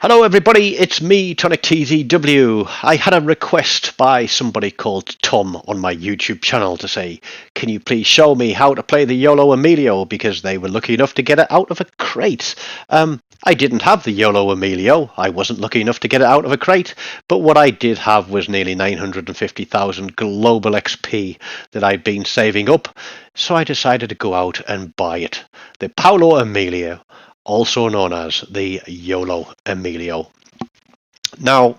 Hello everybody, it's me, TONIK TZW. I had a request by somebody called Tom on my YouTube channel to say, can you please show me how to play the YOLO Emilio, because they were lucky enough to get it out of a crate. I didn't have the YOLO Emilio, I wasn't lucky enough to get it out of a crate, but what I did have was nearly 950,000 global XP that I'd been saving up, so I decided to go out and buy it. The Paulo Emilio, also known as the YOLO Emilio. Now,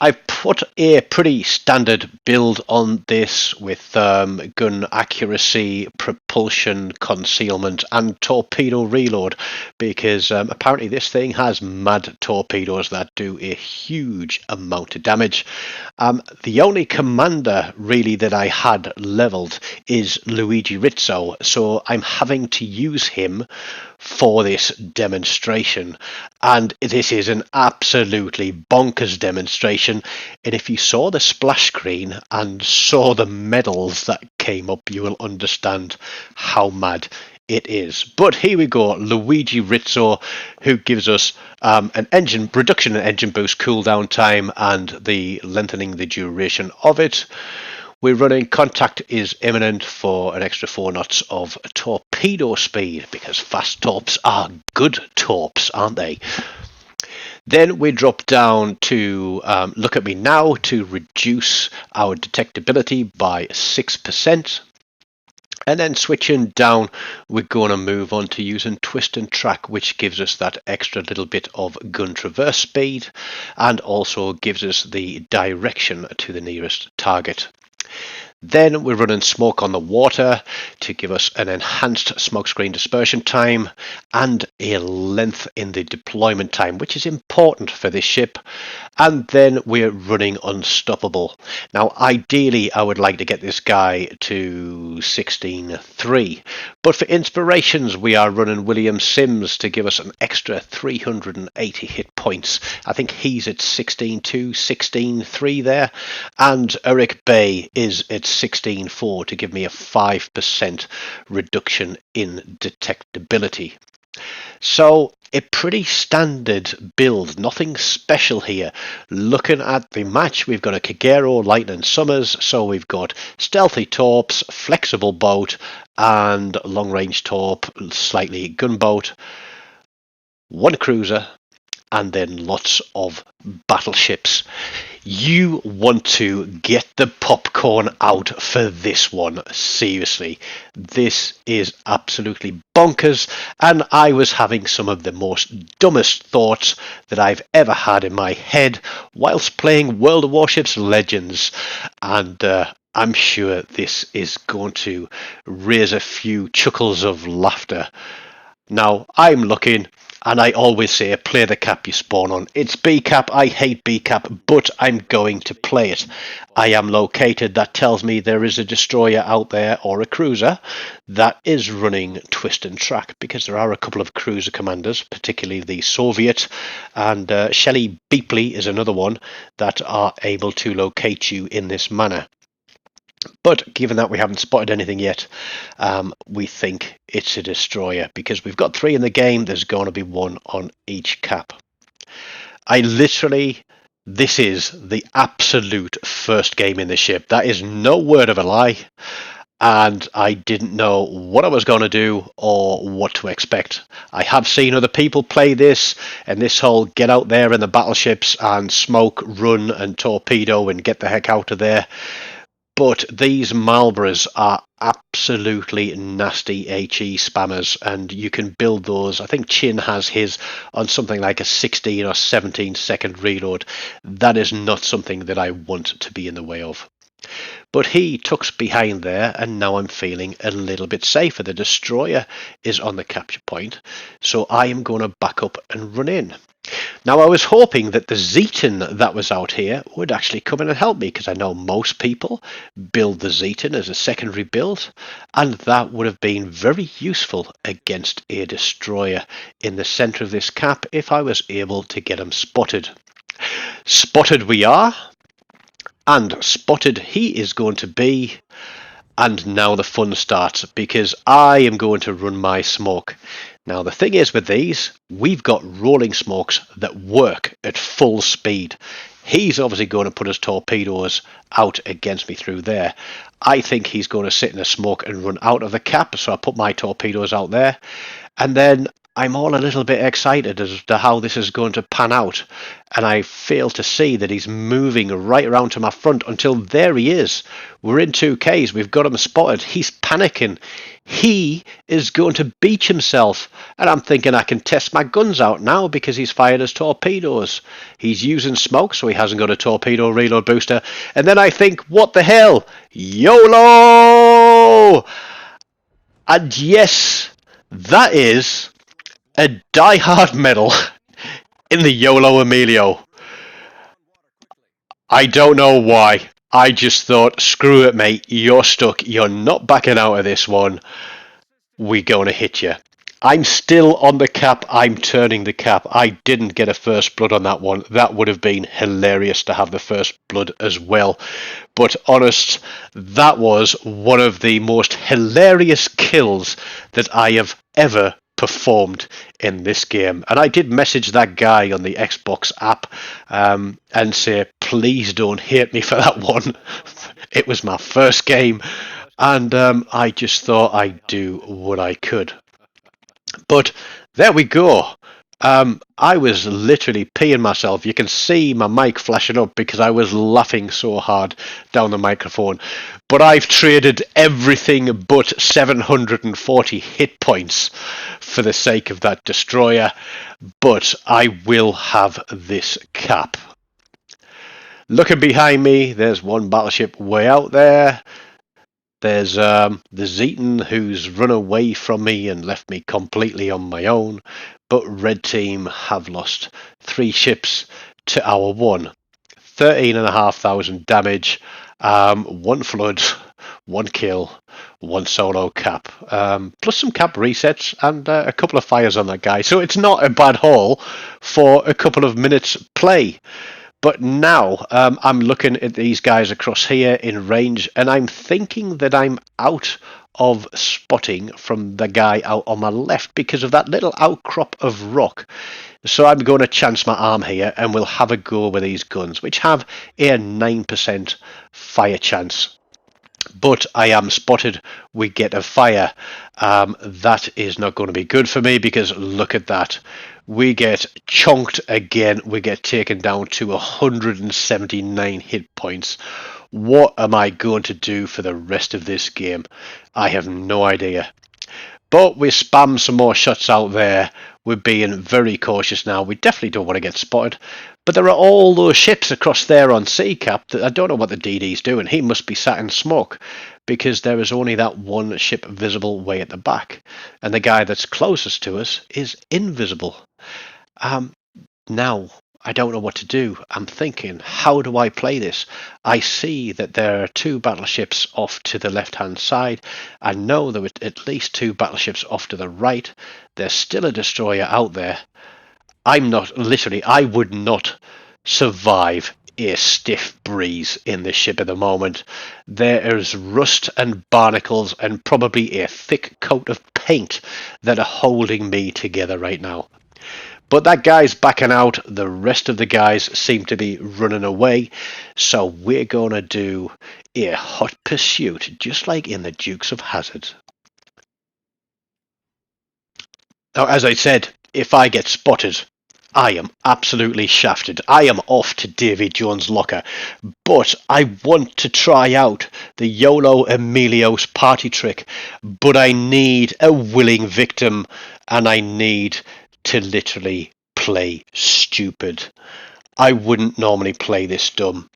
I've put a pretty standard build on this with gun accuracy, propulsion, concealment and torpedo reload, because apparently this thing has mad torpedoes that do a huge amount of damage. The only commander really that I had leveled is Luigi Rizzo, so I'm having to use him for this demonstration, and this is an absolutely bonkers demonstration. And if you saw the splash screen and saw the medals that came up, you will understand how mad it is. But here we go, Luigi Rizzo, who gives us an engine reduction in engine boost, cooldown time, and the lengthening the duration of it. We're running contact is imminent for an extra 4 knots of torpedo speed, because fast torps are good torps, aren't they? Then we drop down to look at me now to reduce our detectability by 6%. And then switching down, we're going to move on to using twist and track, which gives us that extra little bit of gun traverse speed and also gives us the direction to the nearest target. Then we're running smoke on the water to give us an enhanced smoke screen dispersion time and a length in the deployment time, which is important for this ship. And then we're running unstoppable. Now, ideally, I would like to get this guy to 16.3, but for inspirations, we are running William Sims to give us an extra 380 hit points. I think he's at 16.2, 16.3 there, and Eric Bay is at 16.4 to give me a 5% reduction in detectability. So a pretty standard build, nothing special here. Looking at the match, we've got a Kagero, Lightning Summers, so we've got stealthy torps, flexible boat, and long range torp, slightly gunboat, one cruiser, and then lots of battleships. You want to get the popcorn out for this one. Seriously, this is absolutely bonkers, and I was having some of the most dumbest thoughts that I've ever had in my head whilst playing World of Warships Legends, and I'm sure this is going to raise a few chuckles of laughter. Now, I'm looking, and I always say, play the cap you spawn on. It's B cap, I hate B cap, but I'm going to play it. I am located, that tells me there is a destroyer out there, or a cruiser, that is running twist and track, because there are a couple of cruiser commanders, particularly the Soviet, and Shelley Beepley is another one, that are able to locate you in this manner. But given that we haven't spotted anything yet, we think it's a destroyer, because we've got 3 in the game. There's going to be 1 on each cap. This is the absolute first game in the ship. That is no word of a lie. And I didn't know what I was going to do or what to expect. I have seen other people play this, and this whole get out there in the battleships and smoke, run and torpedo and get the heck out of there. But these Marlboros are absolutely nasty HE spammers, and you can build those. I think Chin has his on something like a 16 or 17 second reload. That is not something that I want to be in the way of. But he tucks behind there, and now I'm feeling a little bit safer. The destroyer is on the capture point, so I am going to back up and run in. Now, I was hoping that the Zeton that was out here would actually come in and help me, because I know most people build the Zeton as a secondary build, and that would have been very useful against a destroyer in the centre of this cap if I was able to get him spotted. Spotted we are, and spotted he is going to be. And now the fun starts, because I am going to run my smoke. Now, the thing is with these, we've got rolling smokes that work at full speed. He's obviously going to put his torpedoes out against me through there. I think he's going to sit in a smoke and run out of the cap, so I put my torpedoes out there. And then I'm all a little bit excited as to how this is going to pan out. And I fail to see that he's moving right around to my front until there he is. We're in 2Ks. We've got him spotted. He's panicking. He is going to beach himself. And I'm thinking I can test my guns out now because he's fired his torpedoes. He's using smoke, so he hasn't got a torpedo reload booster. And then I think, what the hell? YOLO! And yes, that is a die-hard medal in the YOLO Emilio. I don't know why. I just thought, screw it, mate. You're stuck. You're not backing out of this one. We're going to hit you. I'm still on the cap. I'm turning the cap. I didn't get a first blood on that one. That would have been hilarious to have the first blood as well. But honest, that was one of the most hilarious kills that I have ever performed in this game. And I did message that guy on the Xbox app and say, please don't hate me for that one. It was my first game, and I just thought I'd do what I could. But there we go. I was literally peeing myself. You can see my mic flashing up because I was laughing so hard down the microphone. But I've traded everything but 740 hit points for the sake of that destroyer. But I will have this cap. Looking behind me, there's one battleship way out there. There's the Zeton, who's run away from me and left me completely on my own. But Red Team have lost 3 ships to our 1. 13,500 damage, 1 flood, 1 kill, 1 solo cap, plus some cap resets and a couple of fires on that guy. So it's not a bad haul for a couple of minutes play. But now I'm looking at these guys across here in range, and I'm thinking that I'm out of spotting from the guy out on my left because of that little outcrop of rock. So I'm going to chance my arm here, and we'll have a go with these guns, which have a 9% fire chance. But I am spotted. We get a fire. That is not going to be good for me because look at that. We get chonked again. We get taken down to 179 hit points. What am I going to do for the rest of this game? I have no idea. But we spam some more shots out there. We're being very cautious now. We definitely don't want to get spotted. But there are all those ships across there on C-Cap that I don't know what the DD's doing. He must be sat in smoke because there is only that one ship visible way at the back. And the guy that's closest to us is invisible. Now, I don't know what to do. I'm thinking, how do I play this? I see that there are 2 battleships off to the left-hand side. I know there were at least 2 battleships off to the right. There's still a destroyer out there. I would not survive a stiff breeze in this ship at the moment. There is rust and barnacles and probably a thick coat of paint that are holding me together right now. But that guy's backing out. The rest of the guys seem to be running away. So we're going to do a hot pursuit, just like in the Dukes of Hazzard. Now, as I said, if I get spotted, I am absolutely shafted. I am off to Davy Jones' locker. But I want to try out the YOLO Emilio's party trick. But I need a willing victim, and I need to literally play stupid. I wouldn't normally play this dumb,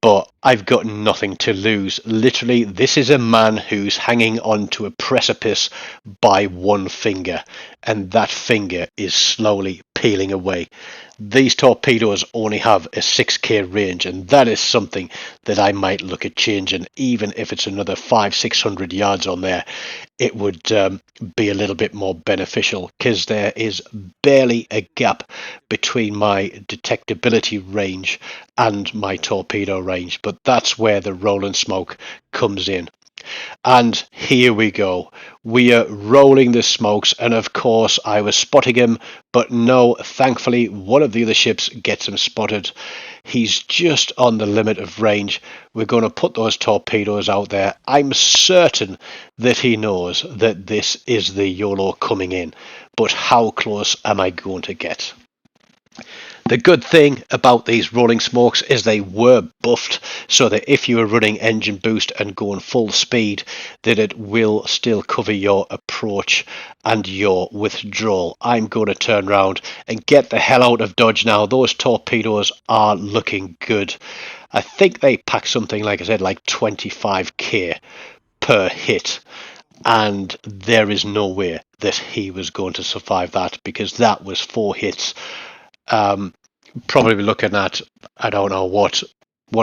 but I've got nothing to lose. Literally, this is a man who's hanging on to a precipice by one finger, and that finger is slowly peeling away. These torpedoes only have a 6k range, and that is something that I might look at changing. Even if it's another 500-600 yards on there, it would be a little bit more beneficial because there is barely a gap between my detectability range and my torpedo range. But that's where the roll and smoke comes in. And here we go. We are rolling the smokes, and of course I was spotting him, but no, thankfully one of the other ships gets him spotted. He's just on the limit of range. We're going to put those torpedoes out there. I'm certain that he knows that this is the YOLO coming in, but how close am I going to get? The good thing about these rolling smokes is they were buffed so that if you were running engine boost and going full speed, that it will still cover your approach and your withdrawal. I'm going to turn around and get the hell out of dodge now. Those torpedoes are looking good. I think they pack something, like I said, like 25k per hit. And there is no way that he was going to survive that, because that was 4 hits. Probably looking at, I don't know what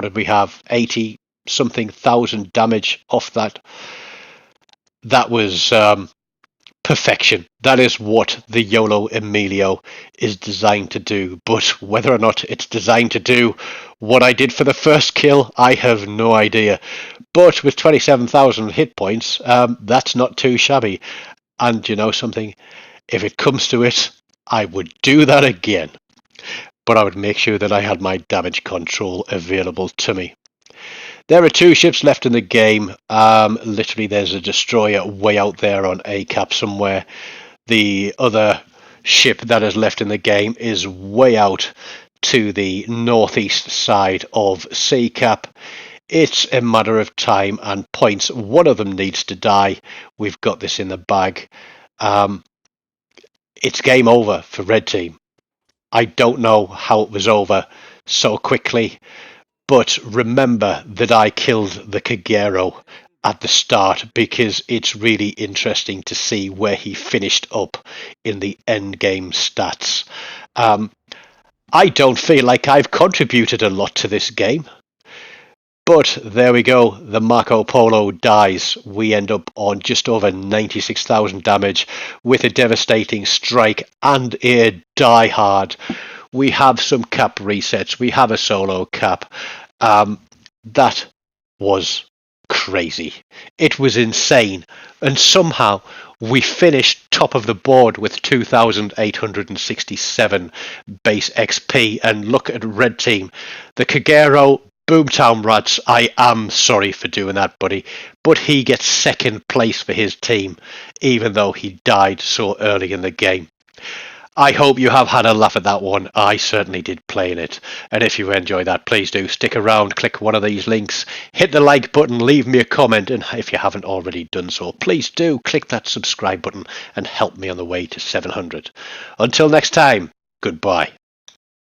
did we have, 80 something thousand damage off that. That was perfection. That is what the YOLO Emilio is designed to do, but whether or not it's designed to do what I did for the first kill, I have no idea. But with 27,000 hit points, that's not too shabby. And you know something, if it comes to it, I would do that again. But I would make sure that I had my damage control available to me. There are 2 ships left in the game. Literally, there's a destroyer way out there on A cap somewhere. The other ship that is left in the game is way out to the northeast side of C cap. It's a matter of time and points. One of them needs to die. We've got this in the bag. It's game over for Red Team. I don't know how it was over so quickly, but remember that I killed the Kagero at the start, because it's really interesting to see where he finished up in the end game stats. I don't feel like I've contributed a lot to this game. But there we go, the Marco Polo dies. We end up on just over 96,000 damage with a devastating strike and a die hard. We have some cap resets. We have a solo cap. That was crazy. It was insane. And somehow we finished top of the board with 2,867 base XP. And look at Red Team. The Kagero, Boomtown Rats, I am sorry for doing that, buddy, but he gets second place for his team, even though he died so early in the game. I hope you have had a laugh at that one. I certainly did playing it. And if you enjoyed that, please do stick around, click one of these links, hit the like button, leave me a comment, and if you haven't already done so, please do click that subscribe button and help me on the way to 700. Until next time, goodbye.